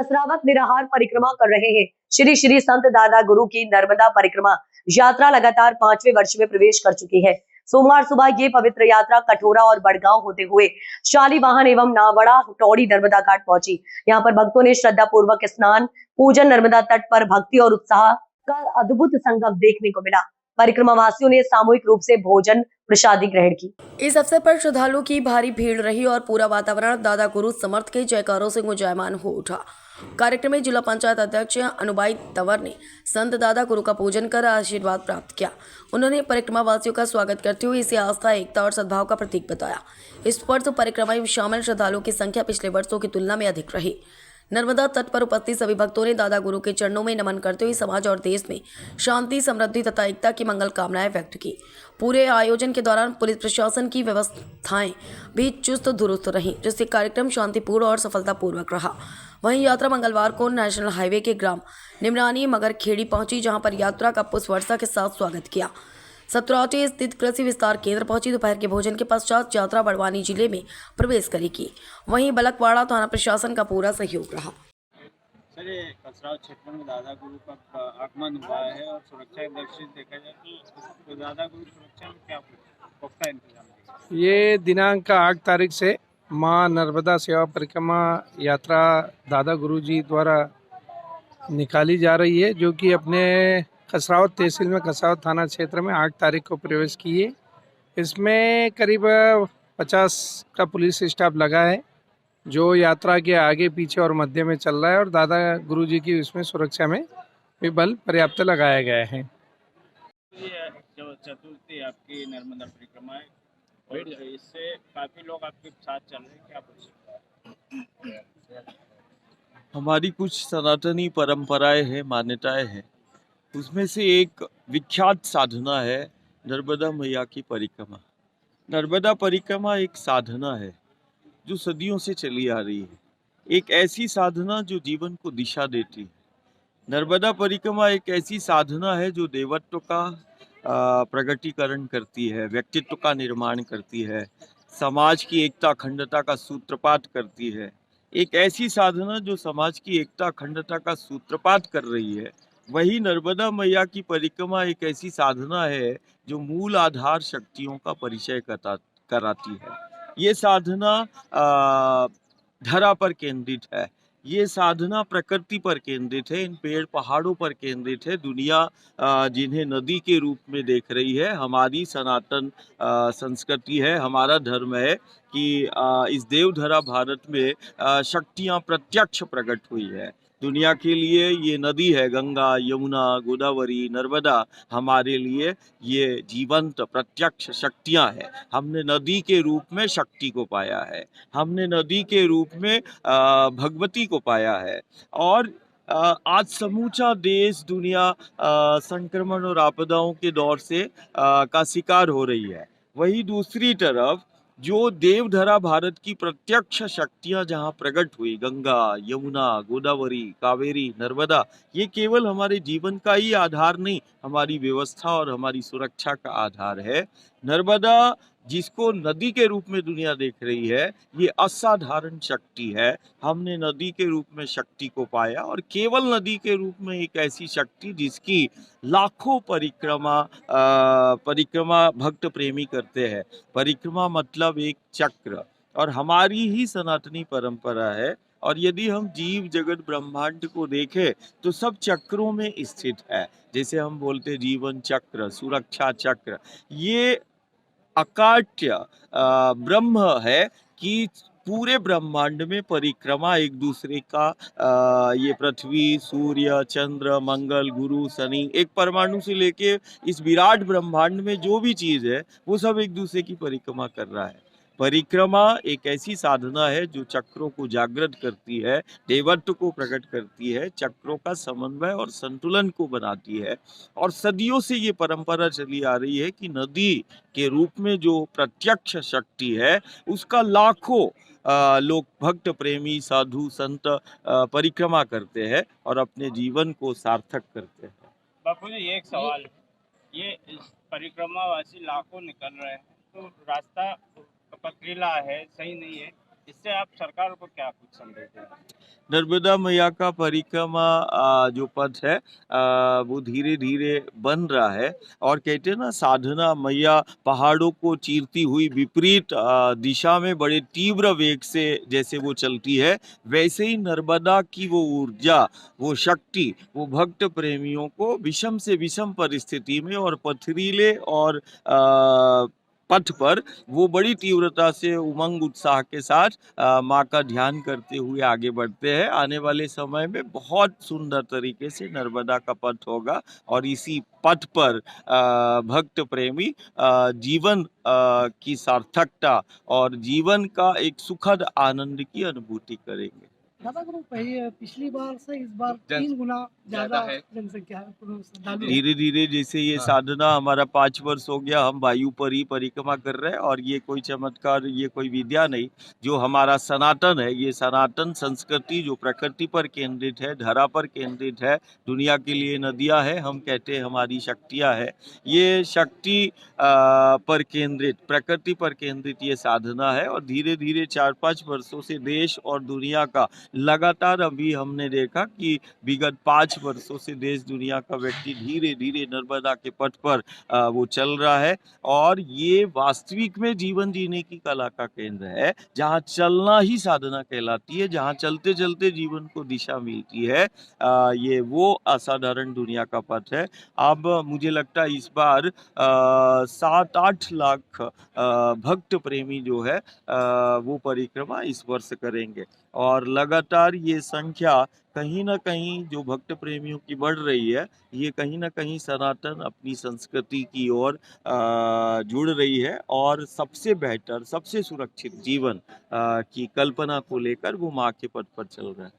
कसरावत निराहार परिक्रमा कर रहे हैं। श्री श्री संत दादा गुरु की नर्मदा परिक्रमा यात्रा लगातार 5वें वर्ष में प्रवेश कर चुकी है। सोमवार सुबह ये पवित्र यात्रा कठोरा और बड़गांव होते हुए शालीवाहन एवं नावड़ा टौड़ी नर्मदा घाट पहुंची। यहाँ पर भक्तों ने श्रद्धा पूर्वक स्नान पूजन, नर्मदा तट पर भक्ति और उत्साह का अद्भुत संगम देखने को मिला। परिक्रमा वासियों ने सामूहिक रूप से भोजन प्रसादी ग्रहण की। इस अवसर पर श्रद्धालुओं की भारी भीड़ रही और पूरा वातावरण दादा गुरु समर्थ के जयकारों से गुंजायमान हो उठा। कार्यक्रम में जिला पंचायत अध्यक्ष अनुबाई तंवर ने संत दादा गुरु का पूजन कर आशीर्वाद प्राप्त किया। उन्होंने परिक्रमा वासियों का स्वागत करते हुए इसे आस्था, एकता और सद्भाव का प्रतीक बताया। इस वर्ष परिक्रमा में शामिल श्रद्धालुओं की संख्या पिछले वर्षों की तुलना में अधिक रही। नर्मदा तट पर उपस्थित सभी भक्तों ने दादा गुरु के चरणों में नमन करते हुए समाज और देश में शांति, समृद्धि तथा एकता की मंगल कामनाएं व्यक्त की। पूरे आयोजन के दौरान पुलिस प्रशासन की व्यवस्थाएं भी चुस्त दुरुस्त रहीं, जिससे कार्यक्रम शांतिपूर्ण और सफलतापूर्वक रहा। वहीं यात्रा मंगलवार को नेशनल हाईवे के ग्राम निमरानी मगरखेड़ी पहुंची, जहां पर यात्रा का पुष्प वर्षा के साथ स्वागत किया। सतराटे स्थित कृषि विस्तार केंद्र पहुंची। दोपहर के भोजन के पश्चात यात्रा बड़वानी जिले में प्रवेश करेगी। वहीं बलकवाड़ा थाना प्रशासन का पूरा सहयोग रहा। सर, ये कसराव क्षेत्र में दादा गुरु का आगमन हुआ है और सुरक्षा की दृष्टि से देखा जाए तो दादा गुरु सुरक्षा में क्या पुख्ता इंतजाम? ये दिनांक 8 तारीख से माँ नर्मदा सेवा परिक्रमा यात्रा दादा गुरु जी द्वारा निकाली जा रही है, जो कि अपने कसरावत तहसील में कसरावत थाना क्षेत्र में 8 तारीख को प्रवेश की है। इसमें करीब 50 का पुलिस स्टाफ लगा है, जो यात्रा के आगे पीछे और मध्य में चल रहा है, और दादा गुरु जी की इसमें सुरक्षा में भी बल पर्याप्त लगाया गया है। जो चतुर्थी आपकी नर्मदा परिक्रमा है और इससे काफी लोग आपके साथ चल रहे हैं, क्या बोल सकते हैं? हमारी कुछ सनातनी परंपराएं हैं, मान्यताएं हैं। उसमें से एक विख्यात साधना है नर्मदा मैया की परिक्रमा। नर्मदा परिक्रमा एक साधना है जो सदियों से चली आ रही है, एक ऐसी साधना जो जीवन को दिशा देती है। नर्मदा परिक्रमा एक ऐसी साधना है जो देवत्व का प्रगटीकरण करती है, व्यक्तित्व का निर्माण करती है, समाज की एकता अखंडता का सूत्रपात करती है। एक ऐसी साधना जो समाज की एकता अखंडता का सूत्रपात कर रही है। वही नर्मदा मैया की परिक्रमा एक ऐसी साधना है जो मूल आधार शक्तियों का परिचय कराती है। ये साधना धरा पर केंद्रित है, ये साधना प्रकृति पर केंद्रित है, इन पेड़ पहाड़ों पर केंद्रित है। दुनिया जिन्हें नदी के रूप में देख रही है, हमारी सनातन संस्कृति है, हमारा धर्म है कि इस देवधरा भारत में शक्तियाँ प्रत्यक्ष प्रकट हुई है। दुनिया के लिए ये नदी है, गंगा, यमुना, गोदावरी, नर्मदा हमारे लिए ये जीवंत प्रत्यक्ष शक्तियाँ हैं। हमने नदी के रूप में शक्ति को पाया है, हमने नदी के रूप में भगवती को पाया है। और आज समूचा देश, दुनिया संक्रमण और आपदाओं के दौर से का शिकार हो रही है। वही दूसरी तरफ जो देवधरा भारत की प्रत्यक्ष शक्तियां जहां प्रकट हुई, गंगा, यमुना, गोदावरी, कावेरी, नर्मदा, ये केवल हमारे जीवन का ही आधार नहीं, हमारी व्यवस्था और हमारी सुरक्षा का आधार है। नर्मदा जिसको नदी के रूप में दुनिया देख रही है, ये असाधारण शक्ति है। हमने नदी के रूप में शक्ति को पाया, और केवल नदी के रूप में एक ऐसी शक्ति जिसकी लाखों परिक्रमा भक्त प्रेमी करते हैं। परिक्रमा मतलब एक चक्र, और हमारी ही सनातनी परंपरा है। और यदि हम जीव जगत ब्रह्मांड को देखें तो सब चक्रों में स्थित है। जैसे हम बोलते जीवन चक्र, सुरक्षा चक्र, ये अकाट्य ब्रह्म है कि पूरे ब्रह्मांड में परिक्रमा एक दूसरे का ये पृथ्वी, सूर्य, चंद्र, मंगल, गुरु, शनि, एक परमाणु से लेके इस विराट ब्रह्मांड में जो भी चीज है वो सब एक दूसरे की परिक्रमा कर रहा है। परिक्रमा एक ऐसी साधना है जो चक्रों को जागृत करती है, देवत्व को प्रकट करती है, चक्रों का समन्वय और संतुलन को बनाती है। और सदियों से ये परंपरा चली आ रही है कि नदी के रूप में जो प्रत्यक्ष शक्ति है उसका लाखों लोग, भक्त प्रेमी, साधु, संत परिक्रमा करते हैं और अपने जीवन को सार्थक करते हैं। बापू जी, एक सवाल, ये परिक्रमा वासी लाखों निकल रहे हैं तो रास्ता पथरीला है, सही नहीं है, इससे आप सरकार को क्या कुछ संदेश दें? नर्मदा मैया का परिक्रमा जो पथ है वो धीरे धीरे बन रहा है। और कहते हैं ना, साधना मैया पहाड़ों को चीरती हुई विपरीत दिशा में बड़े तीव्र वेग से जैसे वो चलती है, वैसे ही नर्मदा की वो ऊर्जा, वो शक्ति, वो भक्त प्रेमियों को विषम से विषम परिस्थिति में और पथरीले और पथ पर वो बड़ी तीव्रता से उमंग उत्साह के साथ माँ का ध्यान करते हुए आगे बढ़ते हैं। आने वाले समय में बहुत सुंदर तरीके से नर्मदा का पथ होगा और इसी पथ पर भक्त प्रेमी जीवन की सार्थकता और जीवन का एक सुखद आनंद की अनुभूति करेंगे। दादा गुरु पिछली बार से इस बार 3 गुना ज्यादा जनसंख्या है श्रद्धालु। धीरे धीरे जैसे ये साधना हमारा 5 वर्ष हो गया, हम वायु पर ही परिक्रमा कर रहे हैं। और ये कोई चमत्कार, ये कोई विद्या नहीं, जो हमारा सनातन है, ये सनातन संस्कृति जो प्रकृति पर केंद्रित है, धरा पर केंद्रित है, दुनिया के लिए नदियां है, हम कहते हैं हमारी शक्तियां है। ये शक्ति पर केंद्रित, प्रकृति पर केंद्रित ये साधना है। और धीरे धीरे 4-5 वर्षों से देश और दुनिया का लगातार, अभी हमने देखा कि विगत 5 वर्षों से देश दुनिया का व्यक्ति धीरे धीरे नर्मदा के पथ पर वो चल रहा है। और ये वास्तविक में जीवन जीने की कला का केंद्र है, जहाँ चलना ही साधना कहलाती है, जहाँ चलते चलते जीवन को दिशा मिलती है। ये वो असाधारण दुनिया का पथ है। अब मुझे लगता है इस बार 7-8 लाख भक्त प्रेमी जो है वो परिक्रमा इस वर्ष करेंगे। और लगातार ये संख्या कहीं ना कहीं जो भक्त प्रेमियों की बढ़ रही है, ये कहीं ना कहीं सनातन अपनी संस्कृति की ओर जुड़ रही है। और सबसे बेहतर, सबसे सुरक्षित जीवन की कल्पना को लेकर वो माँ के पथ पर चल रहा है।